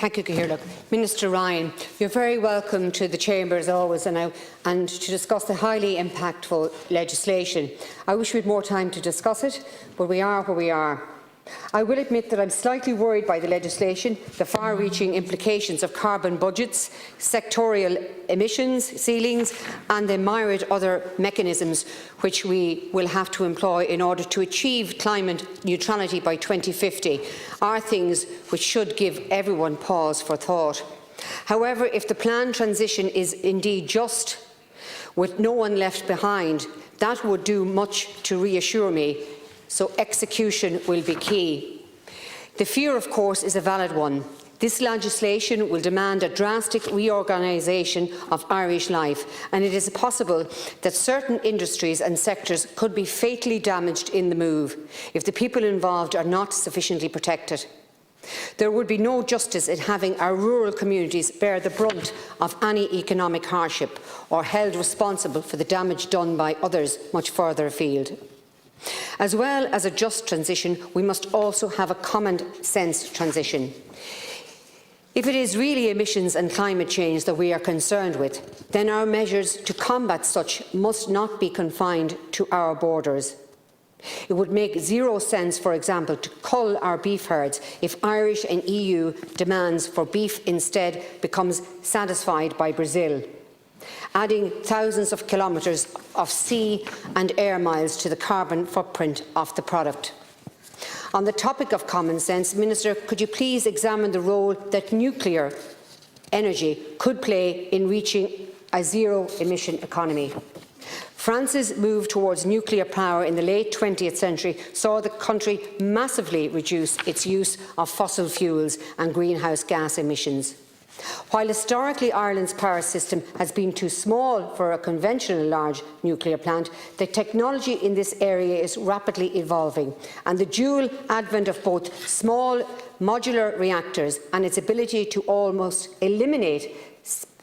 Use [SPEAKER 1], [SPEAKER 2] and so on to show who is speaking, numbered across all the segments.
[SPEAKER 1] Thank you, Cahill. Minister Ryan, you're very welcome to the Chamber as always and to discuss the highly impactful legislation. I wish we had more time to discuss it, but we are where we are. I will admit that I'm slightly worried by the legislation, the far-reaching implications of carbon budgets, sectorial emissions ceilings and the myriad other mechanisms which we will have to employ in order to achieve climate neutrality by 2050 are things which should give everyone pause for thought. However, if the planned transition is indeed just, with no one left behind, that would do much to reassure me. So execution will be key. The fear, of course, is a valid one. This legislation will demand a drastic reorganisation of Irish life, and it is possible that certain industries and sectors could be fatally damaged in the move if the people involved are not sufficiently protected. There would be no justice in having our rural communities bear the brunt of any economic hardship or held responsible for the damage done by others much further afield. As well as a just transition, we must also have a common-sense transition. If it is really emissions and climate change that we are concerned with, then our measures to combat such must not be confined to our borders. It would make zero sense, for example, to cull our beef herds if Irish and EU demands for beef instead becomes satisfied by Brazil, adding thousands of kilometres of sea and air miles to the carbon footprint of the product. On the topic of common sense, Minister, could you please examine the role that nuclear energy could play in reaching a zero-emission economy? France's move towards nuclear power in the late 20th century saw the country massively reduce its use of fossil fuels and greenhouse gas emissions. While historically Ireland's power system has been too small for a conventional large nuclear plant, the technology in this area is rapidly evolving, and the dual advent of both small modular reactors and its ability to almost eliminate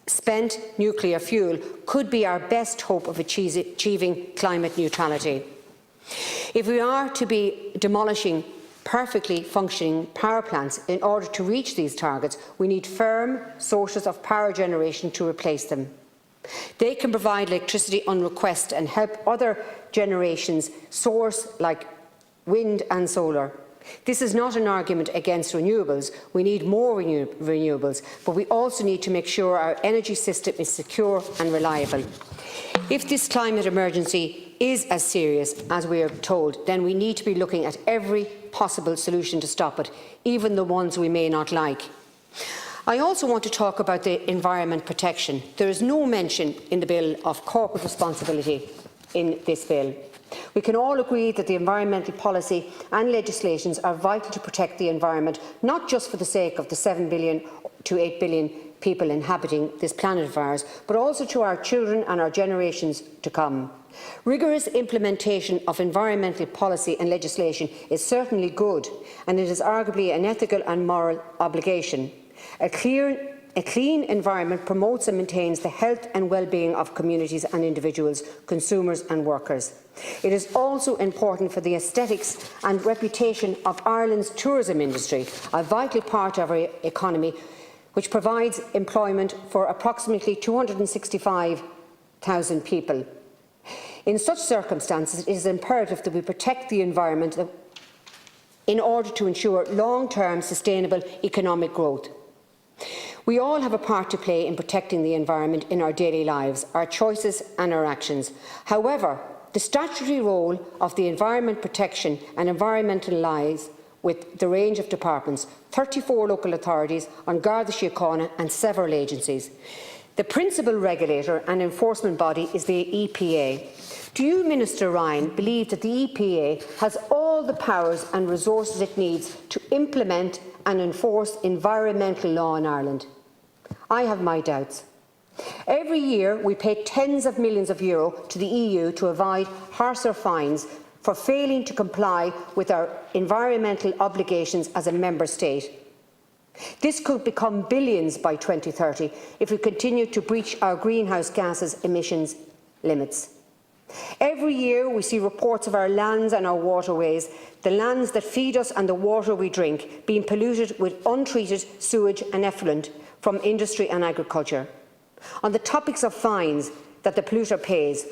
[SPEAKER 1] spent nuclear fuel could be our best hope of achieving climate neutrality. If we are to be demolishing perfectly functioning power plants in order to reach these targets, we need firm sources of power generation to replace them. They can provide electricity on request and help other generations source like wind and solar. This is not an argument against renewables. We need more renewables, but we also need to make sure our energy system is secure and reliable. If this climate emergency is as serious as we are told, then we need to be looking at every possible solution to stop it, even the ones we may not like. I also want to talk about the environment protection. There is no mention in the bill of corporate responsibility in this bill. We can all agree that the environmental policy and legislations are vital to protect the environment, not just for the sake of the 7 billion to 8 billion people inhabiting this planet of ours, but also to our children and our generations to come. Rigorous implementation of environmental policy and legislation is certainly good, and it is arguably an ethical and moral obligation. A clean environment promotes and maintains the health and well-being of communities and individuals, consumers and workers. It is also important for the aesthetics and reputation of Ireland's tourism industry, a vital part of our economy, which provides employment for approximately 265,000 people. In such circumstances, it is imperative that we protect the environment in order to ensure long-term sustainable economic growth. We all have a part to play in protecting the environment in our daily lives, our choices and our actions. However, the statutory role of the environment protection and environmental lies with the range of departments, 34 local authorities, on Garda Síochána and several agencies. The principal regulator and enforcement body is the EPA. Do you, Minister Ryan, believe that the EPA has all the powers and resources it needs to implement and enforce environmental law in Ireland? I have my doubts. Every year we pay tens of millions of euro to the EU to avoid harsher fines for failing to comply with our environmental obligations as a member state. This could become billions by 2030 if we continue to breach our greenhouse gases emissions limits. Every year we see reports of our lands and our waterways, the lands that feed us and the water we drink, being polluted with untreated sewage and effluent from industry and agriculture. On the topics of fines that the polluter pays,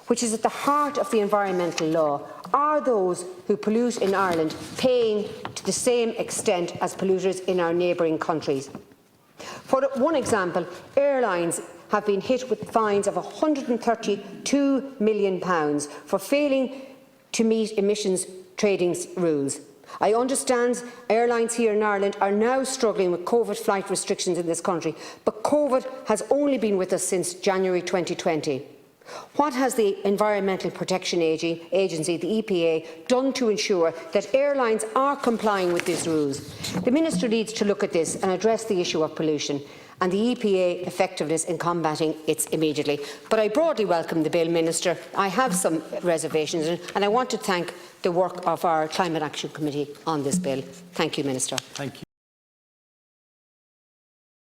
[SPEAKER 1] which is at the heart of the environmental law, are those who pollute in Ireland paying to the same extent as polluters in our neighbouring countries? For one example, airlines have been hit with fines of £132 million for failing to meet emissions trading rules. I understand airlines here in Ireland are now struggling with COVID flight restrictions in this country, but COVID has only been with us since January 2020. What has the Environmental Protection Agency, the EPA, done to ensure that airlines are complying with these rules? The Minister needs to look at this and address the issue of pollution and the EPA effectiveness in combating it immediately. But I broadly welcome the bill, Minister. I have some reservations and I want to thank the work of our Climate Action Committee on this bill. Thank you, Minister.
[SPEAKER 2] Thank you.